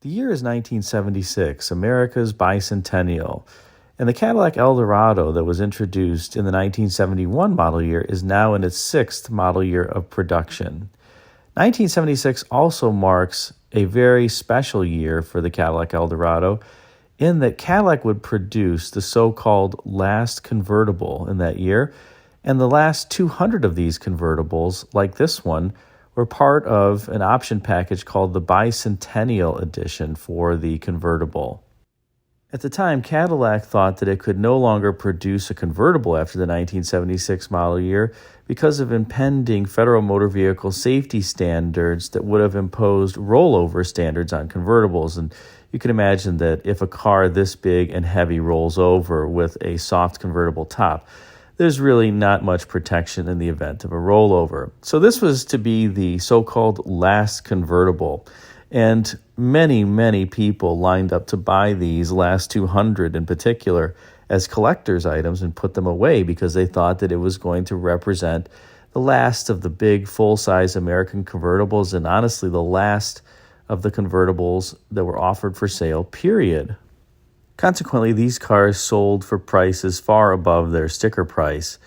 The year is 1976, America's bicentennial, and the Cadillac Eldorado that was introduced in the 1971 model year is now in its sixth model year of production. 1976 also marks a very special year for the Cadillac Eldorado in that Cadillac would produce the so-called last convertible in that year, and the last 200 of these convertibles, like this one, were part of an option package called the Bicentennial Edition for the convertible. At the time, Cadillac thought that it could no longer produce a convertible after the 1976 model year because of impending federal motor vehicle safety standards that would have imposed rollover standards on convertibles. And you can imagine that if a car this big and heavy rolls over with a soft convertible top, there's really not much protection in the event of a rollover. So this was to be the so-called last convertible. And many, many people lined up to buy these last 200 in particular as collector's items and put them away because they thought that it was going to represent the last of the big full-size American convertibles and honestly the last of the convertibles that were offered for sale, period. Consequently, these cars sold for prices far above their sticker price.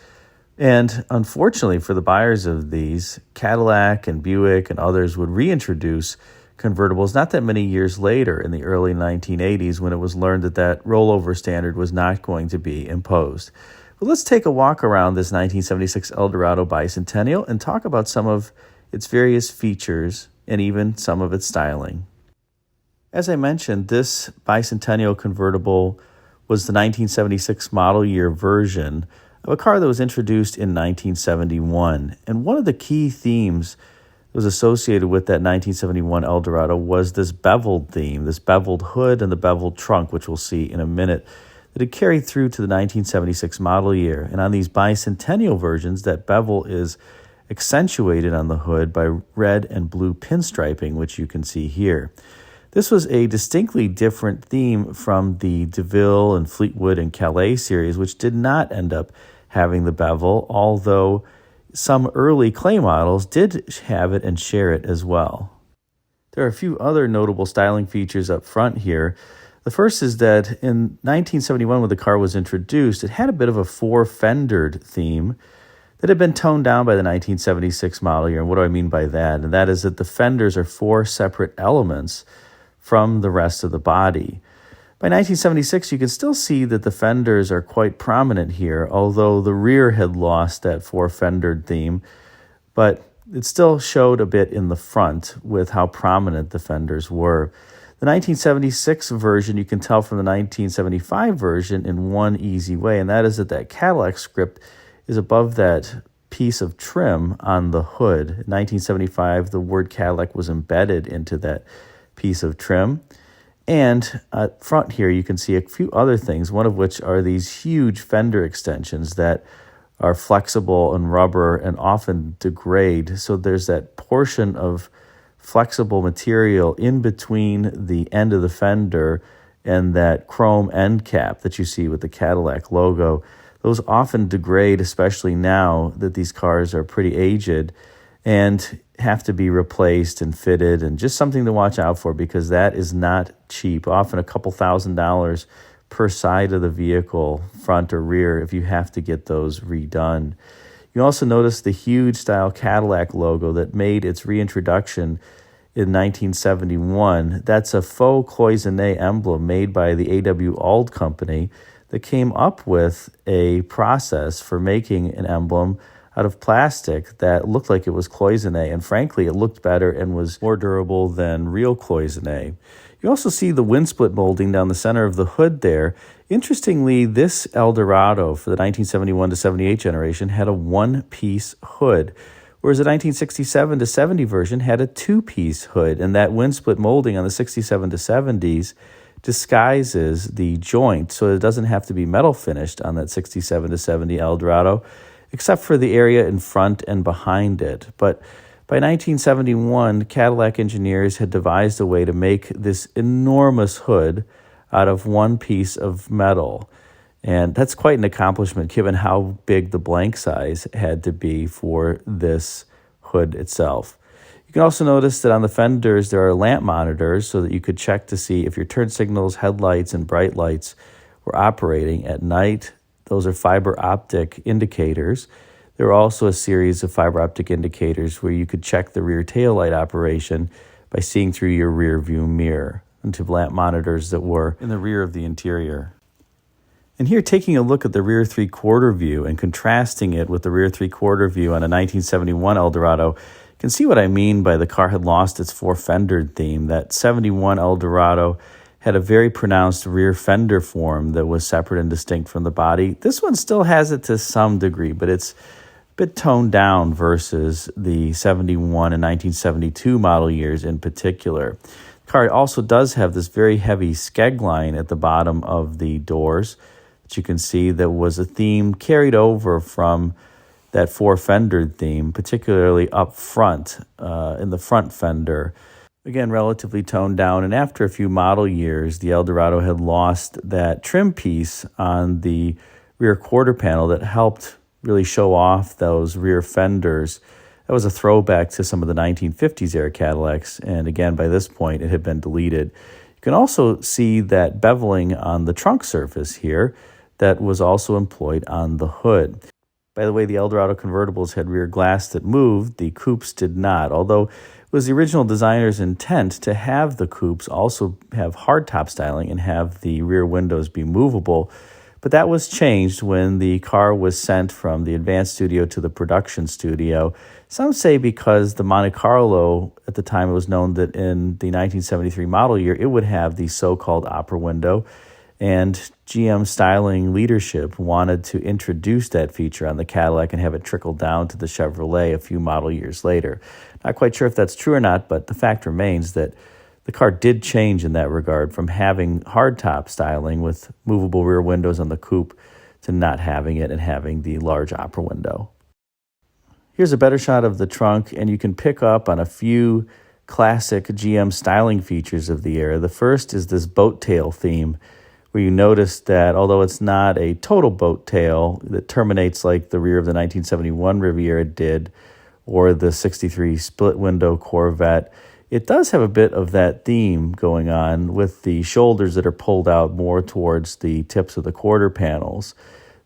And unfortunately for the buyers of these, Cadillac and Buick and others would reintroduce convertibles not that many years later in the early 1980s when it was learned that that rollover standard was not going to be imposed. But let's take a walk around this 1976 Eldorado Bicentennial and talk about some of its various features and even some of its styling. As I mentioned, this bicentennial convertible was the 1976 model year version of a car that was introduced in 1971. And one of the key themes that was associated with that 1971 Eldorado was this beveled theme, this beveled hood and the beveled trunk, which we'll see in a minute, that had carried through to the 1976 model year. And on these bicentennial versions, that bevel is accentuated on the hood by red and blue pinstriping, which you can see here. This was a distinctly different theme from the DeVille and Fleetwood and Calais series, which did not end up having the bevel, although some early clay models did have it and share it as well. There are a few other notable styling features up front here. The first is that in 1971, when the car was introduced, it had a bit of a four-fendered theme that had been toned down by the 1976 model year. And what do I mean by that? And that is that the fenders are four separate elements from the rest of the body. By 1976, you can still see that the fenders are quite prominent here, although the rear had lost that four-fendered theme, but it still showed a bit in the front with how prominent the fenders were. The 1976 version, you can tell from the 1975 version in one easy way, and that is that Cadillac script is above that piece of trim on the hood. In 1975, the word Cadillac was embedded into that piece of trim. And up front here, you can see a few other things, one of which are these huge fender extensions that are flexible and rubber and often degrade. So there's that portion of flexible material in between the end of the fender and that chrome end cap that you see with the Cadillac logo. Those often degrade, especially now that these cars are pretty aged and have to be replaced and fitted, and just something to watch out for because that is not cheap, often a couple $1,000s per side of the vehicle, front or rear, if you have to get those redone. You also notice the huge style Cadillac logo that made its reintroduction in 1971. That's a faux cloisonné emblem made by the A.W. Auld Company that came up with a process for making an emblem out of plastic that looked like it was cloisonné, and frankly, it looked better and was more durable than real cloisonné. You also see the wind split molding down the center of the hood there. Interestingly, this Eldorado for the 1971 to 78 generation had a one-piece hood, whereas the 1967 to 70 version had a two-piece hood, and that wind split molding on the 67 to 70s disguises the joint so it doesn't have to be metal finished on that 67 to 70 Eldorado, except for the area in front and behind it. But by 1971, Cadillac engineers had devised a way to make this enormous hood out of one piece of metal. And that's quite an accomplishment given how big the blank size had to be for this hood itself. You You can also notice that on the fenders there are lamp monitors so that you could check to see if your turn signals, headlights, and bright lights were operating at night. Those are fiber optic indicators. There are also a series of fiber optic indicators where you could check the rear taillight operation by seeing through your rear view mirror into lamp monitors that were in the rear of the interior. And here, taking a look at the rear three-quarter view and contrasting it with the rear three-quarter view on a 1971 Eldorado, you can see what I mean by the car had lost its four-fendered theme. That 71 Eldorado had a very pronounced rear fender form that was separate and distinct from the body. This one still has it to some degree, but it's a bit toned down versus the 71 and 1972 model years in particular. The car also does have this very heavy skeg line at the bottom of the doors that you can see that was a theme carried over from that four-fendered theme, particularly up front in the front fender. Again, relatively toned down, and after a few model years, the Eldorado had lost that trim piece on the rear quarter panel that helped really show off those rear fenders. That was a throwback to some of the 1950s era Cadillacs, and again, by this point, it had been deleted. You can also see that beveling on the trunk surface here that was also employed on the hood. By the way, the Eldorado convertibles had rear glass that moved. The coupes did not, although it was the original designer's intent to have the coupes also have hardtop styling and have the rear windows be movable. But that was changed when the car was sent from the advanced studio to the production studio. Some say because the Monte Carlo, at the time it was known that in the 1973 model year, it would have the so-called opera window. And GM styling leadership wanted to introduce that feature on the Cadillac and have it trickle down to the Chevrolet a few model years later. Not quite sure if that's true or not, but the fact remains that the car did change in that regard from having hardtop styling with movable rear windows on the coupe to not having it and having the large opera window. Here's a better shot of the trunk, and you can pick up on a few classic GM styling features of the era. The first is this boat tail theme, where you notice that although it's not a total boat tail that terminates like the rear of the 1971 Riviera did or the 63 split window Corvette, it does have a bit of that theme going on with the shoulders that are pulled out more towards the tips of the quarter panels.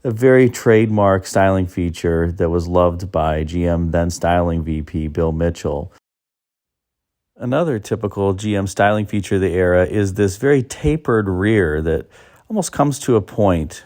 A very trademark styling feature that was loved by GM then styling VP Bill Mitchell. Another typical GM styling feature of the era is this very tapered rear that almost comes to a point.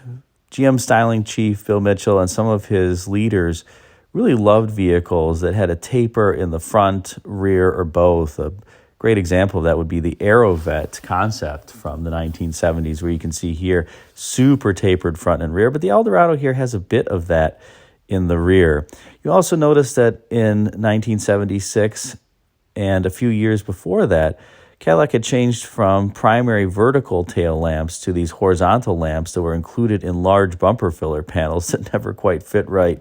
GM styling chief Bill Mitchell and some of his leaders really loved vehicles that had a taper in the front, rear, or both. A great example of that would be the Aerovet concept from the 1970s, where you can see here super tapered front and rear, but the Eldorado here has a bit of that in the rear. You also notice that in 1976, and a few years before that, Cadillac had changed from primary vertical tail lamps to these horizontal lamps that were included in large bumper filler panels that never quite fit right.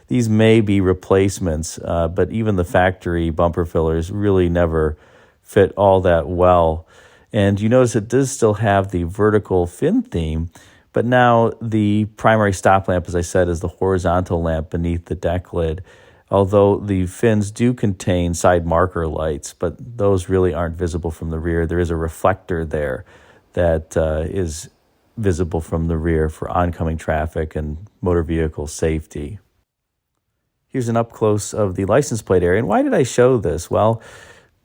These may be replacements, but even the factory bumper fillers really never fit all that well. And you notice it does still have the vertical fin theme, but now the primary stop lamp, as I said, is the horizontal lamp beneath the deck lid. Although the fins do contain side marker lights, but those really aren't visible from the rear. There is a reflector there that is visible from the rear for oncoming traffic and motor vehicle safety. Here's an up-close of the license plate area. And why did I show this? Well,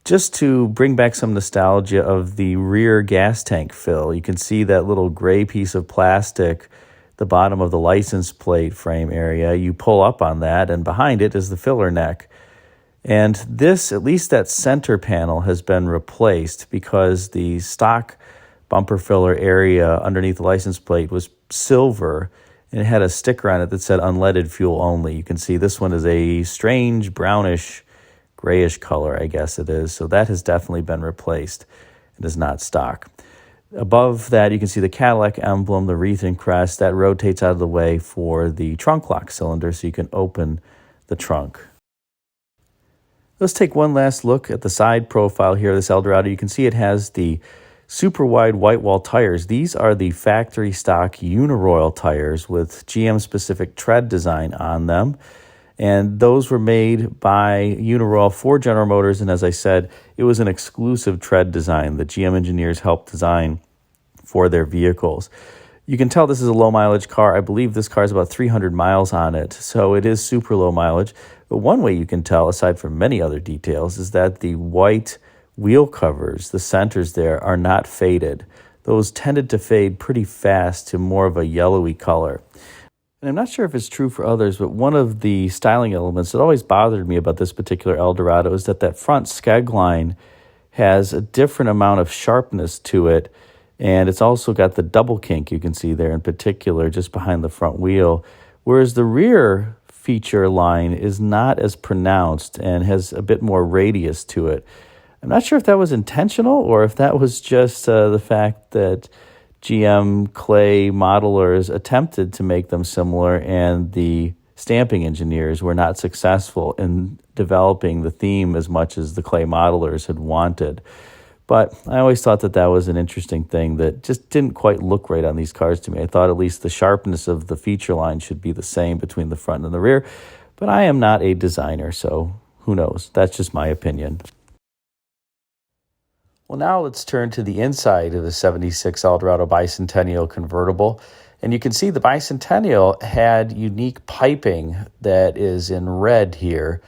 just to bring back some nostalgia of the rear gas tank fill. You can see that little gray piece of plastic the bottom of the license plate frame area. You pull up on that, and behind it is the filler neck. And this, at least that center panel, has been replaced because the stock bumper filler area underneath the license plate was silver, and it had a sticker on it that said unleaded fuel only. You can see this one is a strange brownish, grayish color, I guess it is. So that has definitely been replaced. It is not stock. Above that, you can see the Cadillac emblem, the wreath and crest, that rotates out of the way for the trunk lock cylinder so you can open the trunk. Let's take one last look at the side profile here of this Eldorado. You can see it has the super wide white wall tires. These are the factory stock Uniroyal tires with GM specific tread design on them. And those were made by Uniroyal for General Motors. And as I said, it was an exclusive tread design that GM engineers helped design for their vehicles. You can tell this is a low mileage car. I believe this car has about 300 miles on it, so it is super low mileage. But one way you can tell, aside from many other details, is that the white wheel covers, the centers there, are not faded. Those tended to fade pretty fast to more of a yellowy color. And I'm not sure if it's true for others, but one of the styling elements that always bothered me about this particular Eldorado is that front skeg line has a different amount of sharpness to it. And it's also got the double kink you can see there in particular just behind the front wheel, whereas the rear feature line is not as pronounced and has a bit more radius to it. I'm not sure if that was intentional or if that was just the fact that GM clay modelers attempted to make them similar and the stamping engineers were not successful in developing the theme as much as the clay modelers had wanted. But I always thought that was an interesting thing that just didn't quite look right on these cars to me. I thought at least the sharpness of the feature line should be the same between the front and the rear. But I am not a designer, so who knows? That's just my opinion. Well, now let's turn to the inside of the 76 Eldorado Bicentennial convertible. And you can see the Bicentennial had unique piping that is in red here.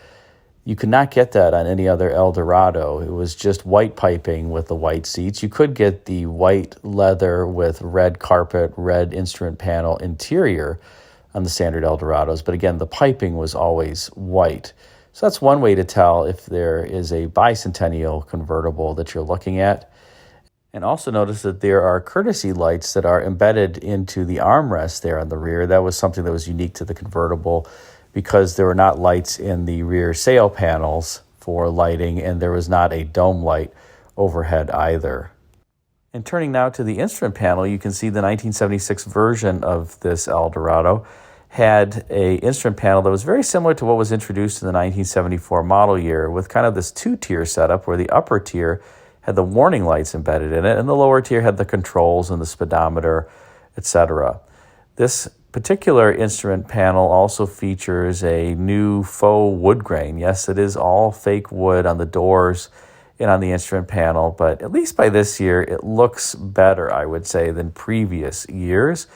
You could not get that on any other Eldorado. It was just white piping with the white seats. You could get the white leather with red carpet, red instrument panel interior on the standard Eldorados. But again, the piping was always white. So that's one way to tell if there is a Bicentennial convertible that you're looking at. And also notice that there are courtesy lights that are embedded into the armrest there on the rear. That was something that was unique to the convertible, because there were not lights in the rear sail panels for lighting, and there was not a dome light overhead either. And turning now to the instrument panel, you can see the 1976 version of this Eldorado had an instrument panel that was very similar to what was introduced in the 1974 model year, with kind of this two-tier setup where the upper tier had the warning lights embedded in it, and the lower tier had the controls and the speedometer, etc. This particular instrument panel also features a new faux wood grain. Yes, it is all fake wood on the doors and on the instrument panel, but at least by this year, it looks better, I would say, than previous years.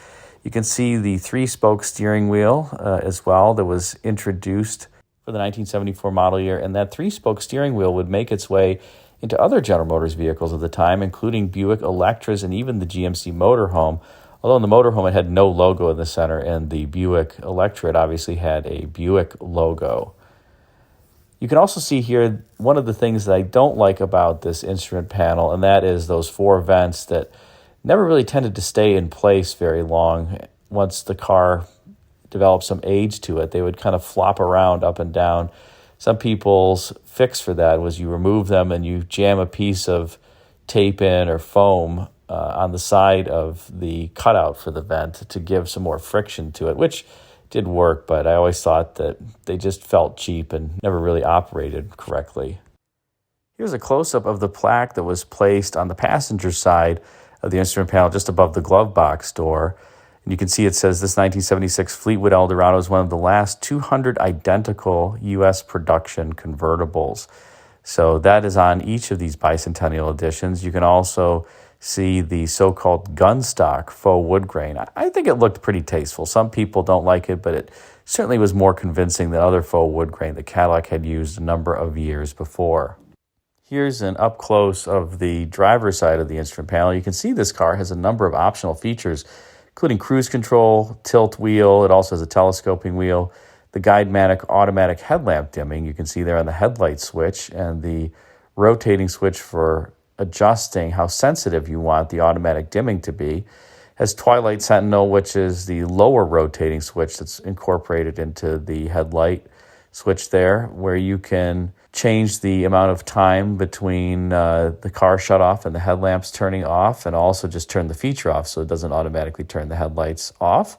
You can see the three-spoke steering wheel as well that was introduced for the 1974 model year, and that three-spoke steering wheel would make its way into other General Motors vehicles of the time, including Buick Electras and even the GMC motorhome. Although in the motorhome it had no logo in the center, and the Buick Electra obviously had a Buick logo. You can also see here one of the things that I don't like about this instrument panel, and that is those four vents that never really tended to stay in place very long. Once the car developed some age to it, they would kind of flop around up and down. Some people's fix for that was you remove them and you jam a piece of tape in or foam on the side of the cutout for the vent to give some more friction to it, which did work, but I always thought that they just felt cheap and never really operated correctly. Here's a close-up of the plaque that was placed on the passenger side of the instrument panel just above the glove box door. And you can see it says this 1976 Fleetwood Eldorado is one of the last 200 identical U.S. production convertibles. So that is on each of these Bicentennial editions. You can also see the so-called gun stock faux wood grain. I think it looked pretty tasteful. Some people don't like it, but it certainly was more convincing than other faux wood grain that Cadillac had used a number of years before. Here's an up-close of the driver's side of the instrument panel. You can see this car has a number of optional features, including cruise control, tilt wheel. It also has a telescoping wheel, the Guidematic automatic headlamp dimming. You can see there on the headlight switch, and the rotating switch for adjusting how sensitive you want the automatic dimming to be. Has Twilight Sentinel, which is the lower rotating switch that's incorporated into the headlight switch there, where you can change the amount of time between the car shut off and the headlamps turning off, and also just turn the feature off so it doesn't automatically turn the headlights off.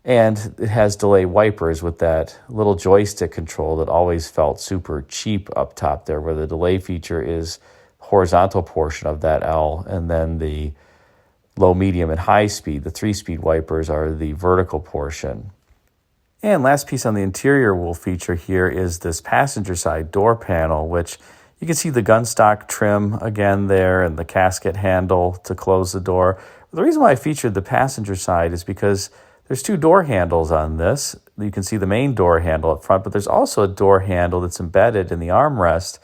And it has delay wipers with that little joystick control that always felt super cheap up top there, where the delay feature is horizontal portion of that L, and then the low, medium, and high speed, the 3-speed wipers, are the vertical portion. And last piece on the interior we'll feature here is this passenger side door panel, which you can see the gun stock trim again there and the casket handle to close the door. The reason why I featured the passenger side is because there's two door handles on this. You can see the main door handle up front, but there's also a door handle that's embedded in the armrest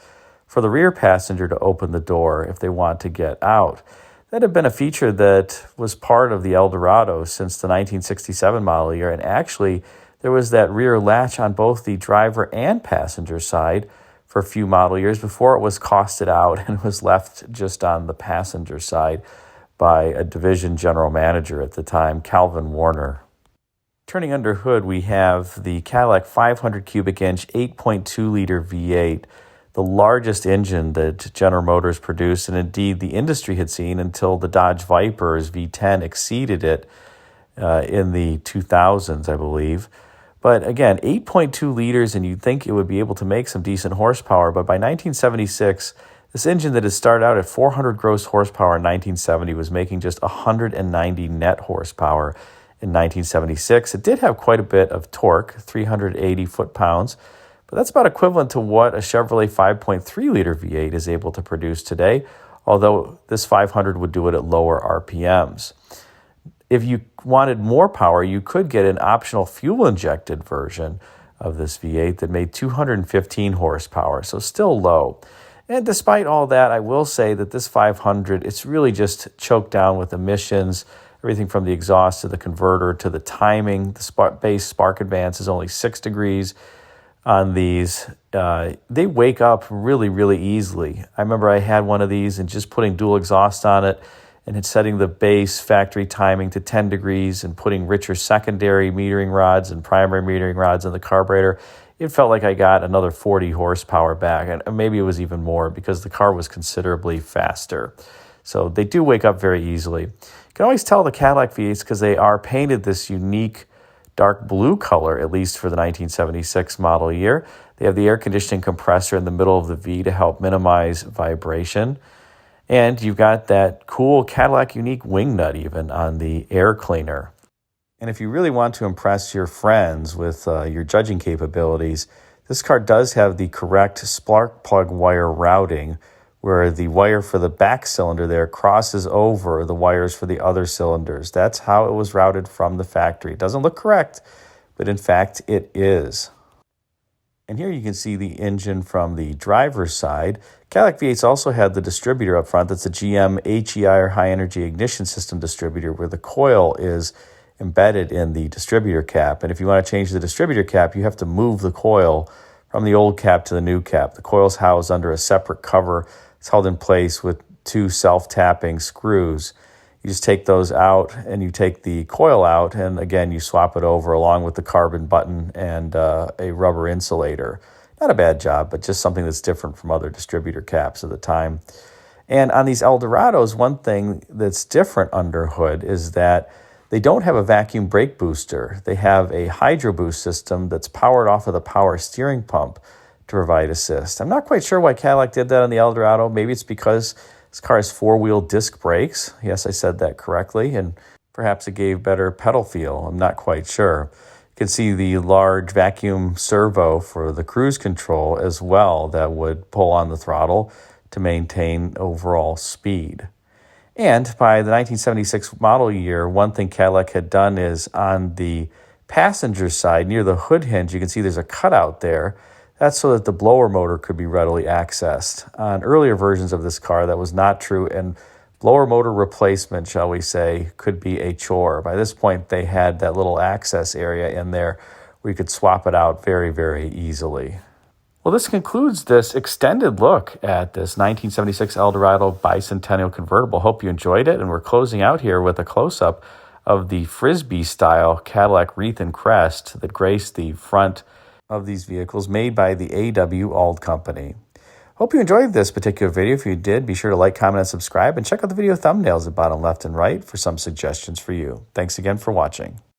for the rear passenger to open the door if they want to get out. That had been a feature that was part of the Eldorado since the 1967 model year, and actually there was that rear latch on both the driver and passenger side for a few model years before it was costed out and was left just on the passenger side by a division general manager at the time, Calvin Warner. Turning under hood, we have the Cadillac 500 cubic inch 8.2 liter V8, the largest engine that General Motors produced, and indeed the industry had seen until the Dodge Viper's V10 exceeded it in the 2000s, I believe. But again, 8.2 liters, and you'd think it would be able to make some decent horsepower, but by 1976, this engine that had started out at 400 gross horsepower in 1970 was making just 190 net horsepower in 1976. It did have quite a bit of torque, 380 foot-pounds, but that's about equivalent to what a Chevrolet 5.3-liter V8 is able to produce today, although this 500 would do it at lower RPMs. If you wanted more power, you could get an optional fuel-injected version of this V8 that made 215 horsepower, so still low. And despite all that, I will say that this 500, it's really just choked down with emissions, everything from the exhaust to the converter to the timing. The base spark advance is only 6 degrees on these. They wake up really, really easily. I remember I had one of these and just putting dual exhaust on it and setting the base factory timing to 10 degrees and putting richer secondary metering rods and primary metering rods in the carburetor. It felt like I got another 40 horsepower back, and maybe it was even more because the car was considerably faster. So they do wake up very easily. You can always tell the Cadillac V8s because they are painted this unique dark blue color, at least for the 1976 model year. They have the air conditioning compressor in the middle of the V to help minimize vibration. And you've got that cool Cadillac unique wing nut even on the air cleaner. And if you really want to impress your friends with your judging capabilities, this car does have the correct spark plug wire routing, where the wire for the back cylinder there crosses over the wires for the other cylinders. That's how it was routed from the factory. It doesn't look correct, but in fact it is. And here you can see the engine from the driver's side. Cadillac V8s also had the distributor up front. That's a GM HEI or high energy ignition system distributor, where the coil is embedded in the distributor cap. And if you want to change the distributor cap, you have to move the coil from the old cap to the new cap. The coil's housed under a separate cover. It's held in place with 2 self-tapping screws. You just take those out and you take the coil out, and again, you swap it over along with the carbon button and a rubber insulator. Not a bad job, but just something that's different from other distributor caps of the time. And on these Eldorados, one thing that's different under hood is that they don't have a vacuum brake booster. They have a hydro boost system that's powered off of the power steering pump to provide assist. I'm not quite sure why Cadillac did that on the Eldorado. Maybe it's because this car has 4-wheel disc brakes. Yes, I said that correctly. And perhaps it gave better pedal feel. I'm not quite sure. You can see the large vacuum servo for the cruise control as well that would pull on the throttle to maintain overall speed. And by the 1976 model year, one thing Cadillac had done is on the passenger side near the hood hinge, you can see there's a cutout there. That's so that the blower motor could be readily accessed. On earlier versions of this car, that was not true, and blower motor replacement, shall we say, could be a chore. By this point, they had that little access area in there where you could swap it out very, very easily. Well, this concludes this extended look at this 1976 Eldorado Bicentennial Convertible. Hope you enjoyed it, and we're closing out here with a close-up of the Frisbee-style Cadillac wreath and crest that graced the front of these vehicles made by the A.W. Auld Company. Hope you enjoyed this particular video. If you did, be sure to like, comment, and subscribe, and check out the video thumbnails at bottom left and right for some suggestions for you. Thanks again for watching.